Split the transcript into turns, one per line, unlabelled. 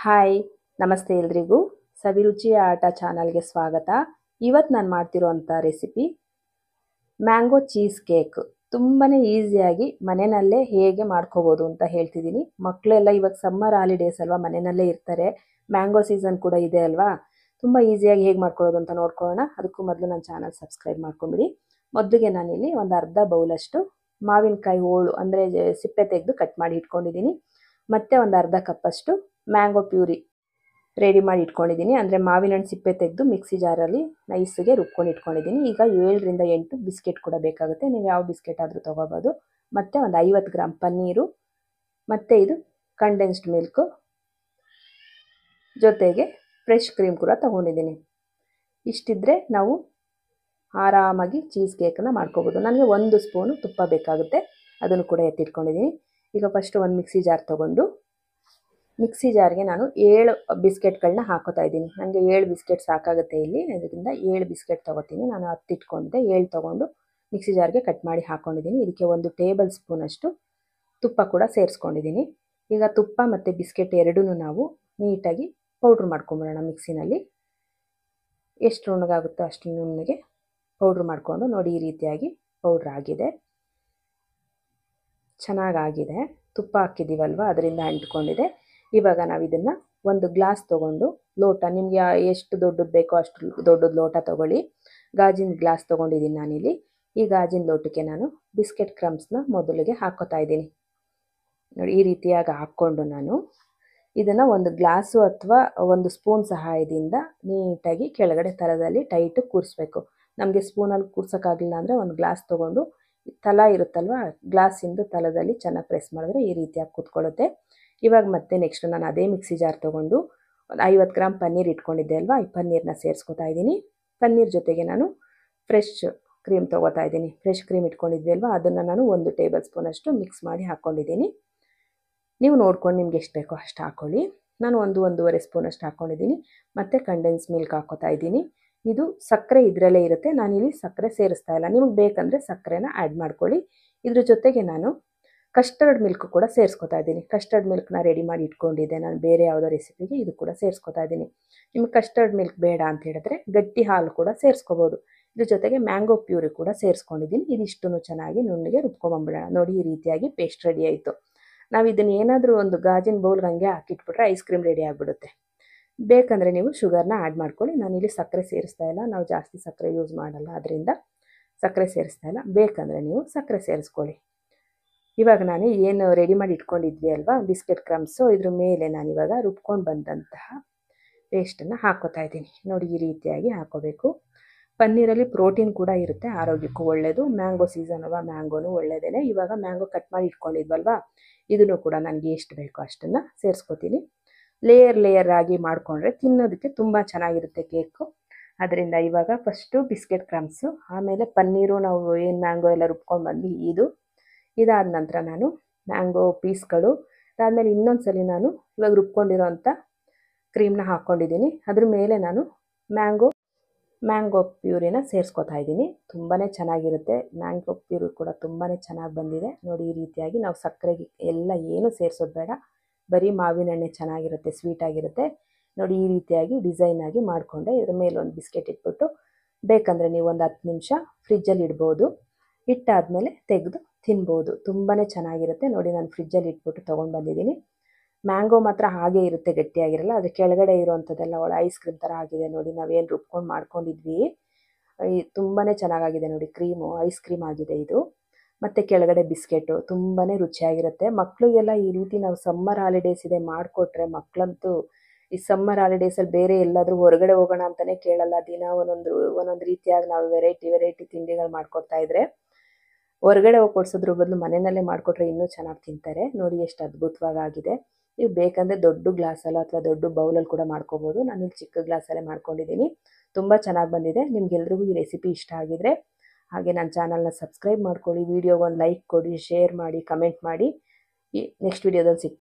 Hi ನಮಸ್ತೆ ಎಲ್ರಿಗೂ ಸವಿರುಚಿಯ ಆಟ ಚಾನಲ್ಗೆ ಸ್ವಾಗತ. ಇವತ್ತು ನಾನು ಮಾಡ್ತಿರೋಂಥ ರೆಸಿಪಿ ಮ್ಯಾಂಗೋ ಚೀಸ್ ಕೇಕ್. ತುಂಬಾ ಈಸಿಯಾಗಿ ಮನೆಯಲ್ಲೇ ಹೇಗೆ ಮಾಡ್ಕೋಬೋದು ಅಂತ ಹೇಳ್ತಿದ್ದೀನಿ. ಮಕ್ಕಳೆಲ್ಲ ಇವಾಗ ಸಮ್ಮರ್ ಹಾಲಿಡೇಸ್ ಅಲ್ವಾ, ಮನೆಯಲ್ಲೇ ಇರ್ತಾರೆ. ಮ್ಯಾಂಗೋ ಸೀಸನ್ ಕೂಡ ಇದೆ ಅಲ್ವಾ, ತುಂಬ ಈಸಿಯಾಗಿ ಹೇಗೆ ಮಾಡ್ಕೊಳ್ಳೋದು ಅಂತ ನೋಡ್ಕೊಳ್ಳೋಣ. ಅದಕ್ಕೂ ಮೊದಲು ನನ್ನ ಚಾನಲ್ ಸಬ್ಸ್ಕ್ರೈಬ್ ಮಾಡ್ಕೊಂಬಿಡಿ. ಮೊದಲಿಗೆ ನಾನಿಲ್ಲಿ ಒಂದು ಅರ್ಧ ಬೌಲಷ್ಟು ಮಾವಿನಕಾಯಿ ಹೋಳು ಅಂದರೆ ಸಿಪ್ಪೆ ತೆಗೆದು ಕಟ್ ಮಾಡಿ ಇಟ್ಕೊಂಡಿದ್ದೀನಿ. ಮತ್ತು ಒಂದು ಅರ್ಧ ಕಪ್ಪಷ್ಟು ಮ್ಯಾಂಗೋ ಪ್ಯೂರಿ ರೆಡಿ ಮಾಡಿ ಇಟ್ಕೊಂಡಿದ್ದೀನಿ. ಅಂದರೆ ಮಾವಿನ ಹಣ್ಣು ಸಿಪ್ಪೆ ತೆಗೆದು ಮಿಕ್ಸಿ ಜಾರಲ್ಲಿ ನೈಸಿಗೆ ರುಬ್ಕೊಂಡು ಇಟ್ಕೊಂಡಿದ್ದೀನಿ. ಈಗ 7ರಿಂದ 8 ಬಿಸ್ಕೆಟ್ ಕೂಡ ಬೇಕಾಗುತ್ತೆ, ನೀವು ಯಾವ ಬಿಸ್ಕೆಟ್ ಆದರೂ ತೊಗೋಬೋದು. ಮತ್ತು ಒಂದು 50 ಗ್ರಾಮ್ ಪನ್ನೀರು, ಮತ್ತು ಇದು ಕಂಡೆನ್ಸ್ಡ್ ಮಿಲ್ಕು, ಜೊತೆಗೆ ಫ್ರೆಶ್ ಕ್ರೀಮ್ ಕೂಡ ತೊಗೊಂಡಿದ್ದೀನಿ. ಇಷ್ಟಿದ್ರೆ ನಾವು ಆರಾಮಾಗಿ ಚೀಸ್ ಕೇಕನ್ನು ಮಾಡ್ಕೋಬೋದು. ನನಗೆ 1 ಸ್ಪೂನು ತುಪ್ಪ ಬೇಕಾಗುತ್ತೆ, ಅದನ್ನು ಕೂಡ ಎತ್ತಿಟ್ಕೊಂಡಿದ್ದೀನಿ. ಈಗ ಫಸ್ಟು ಒಂದು ಮಿಕ್ಸಿ ಜಾರ್ ತೊಗೊಂಡು ಮಿಕ್ಸಿ ಜಾರ್ಗೆ ನಾನು 7 ಬಿಸ್ಕೆಟ್ಗಳನ್ನ ಹಾಕೋತಾ ಇದ್ದೀನಿ. ನನಗೆ 7 ಬಿಸ್ಕೆಟ್ ಸಾಕಾಗುತ್ತೆ ಇಲ್ಲಿ, ಅದರಿಂದ 7 ಬಿಸ್ಕೆಟ್ ತೊಗೋತೀನಿ. ನಾನು 10 ಇಟ್ಕೊಂಡಿದ್ದೆ, 7 ತೊಗೊಂಡು ಮಿಕ್ಸಿ ಜಾರ್ಗೆ ಕಟ್ ಮಾಡಿ ಹಾಕ್ಕೊಂಡಿದ್ದೀನಿ. ಇದಕ್ಕೆ 1 ಟೇಬಲ್ ಸ್ಪೂನಷ್ಟು ತುಪ್ಪ ಕೂಡ ಸೇರಿಸ್ಕೊಂಡಿದ್ದೀನಿ. ಈಗ ತುಪ್ಪ ಮತ್ತು ಬಿಸ್ಕೆಟ್ ಎರಡೂ ನಾವು ನೀಟಾಗಿ ಪೌಡ್ರ್ ಮಾಡ್ಕೊಂಬಿಡೋಣ ಮಿಕ್ಸಿನಲ್ಲಿ. ಎಷ್ಟು ನುಣ್ಣಗಾಗುತ್ತೋ ಅಷ್ಟು ನುಣ್ಣಗೆ ಪೌಡ್ರ್ ಮಾಡಿಕೊಂಡು ನೋಡಿ, ಈ ರೀತಿಯಾಗಿ ಪೌಡ್ರ್ ಆಗಿದೆ, ಚೆನ್ನಾಗಾಗಿದೆ. ತುಪ್ಪ ಹಾಕಿದ್ದೀವಲ್ವ, ಅದರಿಂದ ಅಂಟ್ಕೊಂಡಿದೆ. ಇವಾಗ ನಾವು ಇದನ್ನು ಒಂದು ಗ್ಲಾಸ್ ತೊಗೊಂಡು, ಲೋಟ ನಿಮಗೆ ಎಷ್ಟು ದೊಡ್ಡದು ಬೇಕೋ ಅಷ್ಟು ದೊಡ್ಡದು ಲೋಟ ತೊಗೊಳ್ಳಿ. ಗಾಜಿನ ಗ್ಲಾಸ್ ತೊಗೊಂಡಿದ್ದೀನಿ ನಾನಿಲ್ಲಿ. ಈ ಗಾಜಿನ ಲೋಟಕ್ಕೆ ನಾನು ಬಿಸ್ಕೆಟ್ ಕ್ರಮ್ಸ್ನ ಮೊದಲಿಗೆ ಹಾಕ್ಕೋತಾ ಇದ್ದೀನಿ. ನೋಡಿ, ಈ ರೀತಿಯಾಗಿ ಹಾಕ್ಕೊಂಡು ನಾನು ಇದನ್ನು ಒಂದು ಗ್ಲಾಸು ಅಥವಾ ಒಂದು ಸ್ಪೂನ್ ಸಹಾಯದಿಂದ ನೀಟಾಗಿ ಕೆಳಗಡೆ ತಳದಲ್ಲಿ ಟೈಟ್ ಕೂರಿಸ್ಬೇಕು. ನಮಗೆ ಸ್ಪೂನಲ್ಲಿ ಕೂರ್ಸೋಕ್ಕಾಗಲಿಲ್ಲ ಅಂದರೆ ಒಂದು ಗ್ಲಾಸ್ ತೊಗೊಂಡು ತಲ ಇರುತ್ತಲ್ವ, ಗ್ಲಾಸಿಂದು ತಲದಲ್ಲಿ ಚೆನ್ನಾಗಿ ಪ್ರೆಸ್ ಮಾಡಿದ್ರೆ ಈ ರೀತಿಯಾಗಿ ಕೂತ್ಕೊಳ್ಳುತ್ತೆ. ಇವಾಗ ಮತ್ತೆ ನೆಕ್ಸ್ಟ್ ನಾನು ಅದೇ ಮಿಕ್ಸಿ ಜಾರ್ ತೊಗೊಂಡು ಒಂದು 50 ಗ್ರಾಮ್ ಪನ್ನೀರ್ ಇಟ್ಕೊಂಡಿದ್ದೆ ಅಲ್ವಾ, ಈ ಪನ್ನೀರನ್ನ ಸೇರಿಸ್ಕೊತಾ ಇದ್ದೀನಿ. ಪನ್ನೀರ್ ಜೊತೆಗೆ ನಾನು ಫ್ರೆಶ್ ಕ್ರೀಮ್ ತೊಗೋತಾ ಇದ್ದೀನಿ. ಫ್ರೆಶ್ ಕ್ರೀಮ್ ಇಟ್ಕೊಂಡಿದ್ವಿ ಅಲ್ವಾ, ಅದನ್ನು ನಾನು 1 ಟೇಬಲ್ ಸ್ಪೂನಷ್ಟು ಮಿಕ್ಸ್ ಮಾಡಿ ಹಾಕ್ಕೊಂಡಿದ್ದೀನಿ. ನೀವು ನೋಡ್ಕೊಂಡು ನಿಮ್ಗೆ ಎಷ್ಟು ಬೇಕೋ ಅಷ್ಟು ಹಾಕ್ಕೊಳ್ಳಿ. ನಾನು 1-1.5 ಸ್ಪೂನಷ್ಟು ಹಾಕ್ಕೊಂಡಿದ್ದೀನಿ. ಮತ್ತು ಕಂಡೆನ್ಸ್ ಮಿಲ್ಕ್ ಹಾಕ್ಕೋತಾ ಇದ್ದೀನಿ. ಇದು ಸಕ್ಕರೆ ಇದರಲ್ಲೇ ಇರುತ್ತೆ, ನಾನಿಲ್ಲಿ ಸಕ್ಕರೆ ಸೇರಿಸ್ತಾ ಇಲ್ಲ. ನಿಮಗೆ ಬೇಕಂದರೆ ಸಕ್ಕರೆನ ಆ್ಯಡ್ ಮಾಡ್ಕೊಳ್ಳಿ. ಇದ್ರ ಜೊತೆಗೆ ನಾನು ಕಸ್ಟರ್ಡ್ ಮಿಲ್ಕ್ ಕೂಡ ಸೇರಿಸ್ಕೊತಾ ಇದ್ದೀನಿ. ಕಸ್ಟರ್ಡ್ ಮಿಲ್ಕ್ನ ರೆಡಿ ಮಾಡಿ ಇಟ್ಕೊಂಡಿದ್ದೆ ನಾನು ಬೇರೆ ಯಾವುದೋ ರೆಸಿಪಿಗೆ, ಇದು ಕೂಡ ಸೇರಿಸ್ಕೊತಾ ಇದ್ದೀನಿ. ನಿಮಗೆ ಕಸ್ಟರ್ಡ್ ಮಿಲ್ಕ್ ಬೇಡ ಅಂತ ಹೇಳಿದ್ರೆ ಗಟ್ಟಿ ಹಾಲು ಕೂಡ ಸೇರಿಸ್ಕೋಬೋದು. ಇದ್ರ ಜೊತೆಗೆ ಮ್ಯಾಂಗೋ ಪ್ಯೂರಿ ಕೂಡ ಸೇರಿಸ್ಕೊಂಡಿದ್ದೀನಿ. ಇದಿಷ್ಟನ್ನು ಚೆನ್ನಾಗಿ ನುಣ್ಣಗೆ ರುಬ್ಕೊಂಬಂಬಿಡೋಣ. ನೋಡಿ, ಈ ರೀತಿಯಾಗಿ ಪೇಸ್ಟ್ ರೆಡಿ ಆಯಿತು. ನಾವು ಇದನ್ನು ಏನಾದರೂ ಒಂದು ಗಾಜಿನ ಬೌಲ್ಗೆ ಹಂಗೆ ಹಾಕಿಟ್ಬಿಟ್ರೆ ಐಸ್ ಕ್ರೀಮ್ ರೆಡಿ ಆಗಿಬಿಡುತ್ತೆ. ಬೇಕಂದರೆ ನೀವು ಶುಗರ್ನ ಆ್ಯಡ್ ಮಾಡ್ಕೊಳ್ಳಿ. ನಾನಿಲ್ಲಿ ಸಕ್ಕರೆ ಸೇರಿಸ್ತಾ ಇಲ್ಲ, ನಾವು ಜಾಸ್ತಿ ಸಕ್ಕರೆ ಯೂಸ್ ಮಾಡಲ್ಲ, ಅದರಿಂದ ಸಕ್ಕರೆ ಸೇರಿಸ್ತಾ ಇಲ್ಲ. ಬೇಕಂದರೆ ನೀವು ಸಕ್ಕರೆ ಸೇರಿಸ್ಕೊಳ್ಳಿ. ಇವಾಗ ನಾನು ಏನು ರೆಡಿ ಮಾಡಿ ಇಟ್ಕೊಂಡಿದ್ವಿ ಅಲ್ವಾ ಬಿಸ್ಕೆಟ್ ಕ್ರಮ್ಸು, ಇದ್ರ ಮೇಲೆ ನಾನಿವಾಗ ರುಬ್ಕೊಂಡು ಬಂದಂತಹ ಪೇಸ್ಟನ್ನು ಹಾಕ್ಕೋತಾ ಇದ್ದೀನಿ. ನೋಡಿ, ಈ ರೀತಿಯಾಗಿ ಹಾಕ್ಕೋಬೇಕು. ಪನ್ನೀರಲ್ಲಿ ಪ್ರೋಟೀನ್ ಕೂಡ ಇರುತ್ತೆ, ಆರೋಗ್ಯಕ್ಕೂ ಒಳ್ಳೆಯದು. ಮ್ಯಾಂಗೋ ಸೀಸನ್ ಅಲ್ವಾ, ಮ್ಯಾಂಗೋನು ಒಳ್ಳೆಯದೇ. ಇವಾಗ ಮ್ಯಾಂಗೋ ಕಟ್ ಮಾಡಿ ಇಟ್ಕೊಂಡಿದ್ವಲ್ವಾ, ಇದನ್ನು ಕೂಡ ನನಗೆ ಎಷ್ಟು ಬೇಕೋ ಅಷ್ಟನ್ನು ಸೇರಿಸ್ಕೊತೀನಿ. ಲೇಯರ್ ಆಗಿ ಮಾಡಿಕೊಂಡ್ರೆ ತಿನ್ನೋದಕ್ಕೆ ತುಂಬ ಚೆನ್ನಾಗಿರುತ್ತೆ ಕೇಕು. ಅದರಿಂದ ಇವಾಗ ಫಸ್ಟು ಬಿಸ್ಕೆಟ್ ಕ್ರಮ್ಸು, ಆಮೇಲೆ ಪನ್ನೀರು, ನಾವು ಏನು ಮ್ಯಾಂಗೋ ಎಲ್ಲ ರುಬ್ಕೊಂಡು ಬಂದ್ವಿ ಇದಾದ ನಂತರ ನಾನು ಮ್ಯಾಂಗೋ ಪೀಸ್ಗಳು, ಅದಾದಮೇಲೆ ಇನ್ನೊಂದು ಸಲ ನಾನು ಇವಾಗ ರುಬ್ಕೊಂಡಿರೋ ಅಂಥ ಕ್ರೀಮ್ನ ಹಾಕ್ಕೊಂಡಿದ್ದೀನಿ. ಅದ್ರ ಮೇಲೆ ನಾನು ಮ್ಯಾಂಗೋ ಪ್ಯೂರಿನ ಸೇರಿಸ್ಕೊತಾ ಇದ್ದೀನಿ. ತುಂಬಾ ಚೆನ್ನಾಗಿರುತ್ತೆ. ಮ್ಯಾಂಗೋ ಪ್ಯೂರಿ ಕೂಡ ತುಂಬಾ ಚೆನ್ನಾಗಿ ಬಂದಿದೆ. ನೋಡಿ, ಈ ರೀತಿಯಾಗಿ ನಾವು ಸಕ್ಕರೆಗೆ ಎಲ್ಲ ಏನು ಸೇರಿಸೋದು ಬೇಡ, ಬರೀ ಮಾವಿನ ಎಣ್ಣೆ ಚೆನ್ನಾಗಿರುತ್ತೆ, ಸ್ವೀಟಾಗಿರುತ್ತೆ. ನೋಡಿ, ಈ ರೀತಿಯಾಗಿ ಡಿಸೈನಾಗಿ ಮಾಡಿಕೊಂಡೆ. ಇದ್ರ ಮೇಲೆ ಒಂದು ಬಿಸ್ಕೆಟ್ ಇಟ್ಬಿಟ್ಟು ಬೇಕಂದರೆ ನೀವು ಒಂದು 10 ನಿಮಿಷ ಫ್ರಿಜ್ಜಲ್ಲಿ ಇಡ್ಬೋದು. ಇಟ್ಟಾದಮೇಲೆ ತೆಗೆದು ತಿನ್ಬೋದು, ತುಂಬಾ ಚೆನ್ನಾಗಿರುತ್ತೆ. ನೋಡಿ, ನಾನು ಫ್ರಿಜ್ಜಲ್ಲಿ ಇಟ್ಬಿಟ್ಟು ತೊಗೊಂಡು ಬಂದಿದ್ದೀನಿ. ಮ್ಯಾಂಗೋ ಮಾತ್ರ ಹಾಗೇ ಇರುತ್ತೆ, ಗಟ್ಟಿಯಾಗಿರಲ್ಲ. ಅದ್ರ ಕೆಳಗಡೆ ಇರೋವಂಥದ್ದೆಲ್ಲ ಒಳ್ಳೆ ಐಸ್ ಕ್ರೀಮ್ ಥರ ಆಗಿದೆ. ನೋಡಿ, ನಾವೇನು ರುಬ್ಕೊಂಡು ಮಾಡ್ಕೊಂಡಿದ್ವಿ ತುಂಬಾ ಚೆನ್ನಾಗಾಗಿದೆ. ನೋಡಿ, ಕ್ರೀಮು ಐಸ್ ಕ್ರೀಮ್ ಆಗಿದೆ ಇದು. ಮತ್ತು ಕೆಳಗಡೆ ಬಿಸ್ಕೆಟು ತುಂಬಾ ರುಚಿಯಾಗಿರುತ್ತೆ. ಮಕ್ಕಳಿಗೆಲ್ಲ ಈ ರೀತಿ ನಾವು ಸಮ್ಮರ್ ಹಾಲಿಡೇಸ್ ಇದೆ ಮಾಡಿಕೊಟ್ರೆ, ಮಕ್ಕಳಂತೂ ಈ ಸಮ್ಮರ್ ಹಾಲಿಡೇಸಲ್ಲಿ ಬೇರೆ ಎಲ್ಲಾದರೂ ಹೊರಗಡೆ ಹೋಗೋಣ ಅಂತಲೇ ಕೇಳಲ್ಲ. ದಿನ ಒಂದೊಂದು ರೀತಿಯಾಗಿ ನಾವು ವೆರೈಟಿ ತಿಂಡಿಗಳು ಮಾಡಿಕೊಡ್ತಾಯಿದ್ರೆ, ಹೊರಗಡೆ ಹೋಗಿ ಕೊಡಿಸೋದ್ರ ಬದಲು ಮನೆಯಲ್ಲೇ ಮಾಡಿಕೊಟ್ರೆ ಇನ್ನೂ ಚೆನ್ನಾಗಿ ತಿಂತಾರೆ. ನೋಡಿ, ಎಷ್ಟು ಅದ್ಭುತವಾಗಿದೆ. ನೀವು ಬೇಕಂದರೆ ದೊಡ್ಡ ಗ್ಲಾಸಲ್ಲ ಅಥವಾ ದೊಡ್ಡ ಬೌಲಲ್ಲಿ ಕೂಡ ಮಾಡ್ಕೋಬೋದು. ನಾನಿಲ್ಲಿ ಚಿಕ್ಕ ಗ್ಲಾಸಲ್ಲೇ ಮಾಡ್ಕೊಂಡಿದ್ದೀನಿ. ತುಂಬ ಚೆನ್ನಾಗಿ ಬಂದಿದೆ. ನಿಮಗೆಲ್ರಿಗೂ ಈ ರೆಸಿಪಿ ಇಷ್ಟ ಆಗಿದರೆ ಹಾಗೆ ನನ್ನ ಚಾನಲ್ನ ಸಬ್ಸ್ಕ್ರೈಬ್ ಮಾಡ್ಕೊಳ್ಳಿ, ವಿಡಿಯೋಗೊಂದು ಲೈಕ್ ಕೊಡಿ, ಶೇರ್ ಮಾಡಿ, ಕಮೆಂಟ್ ಮಾಡಿ. ನೆಕ್ಸ್ಟ್ ವಿಡಿಯೋದಲ್ಲಿ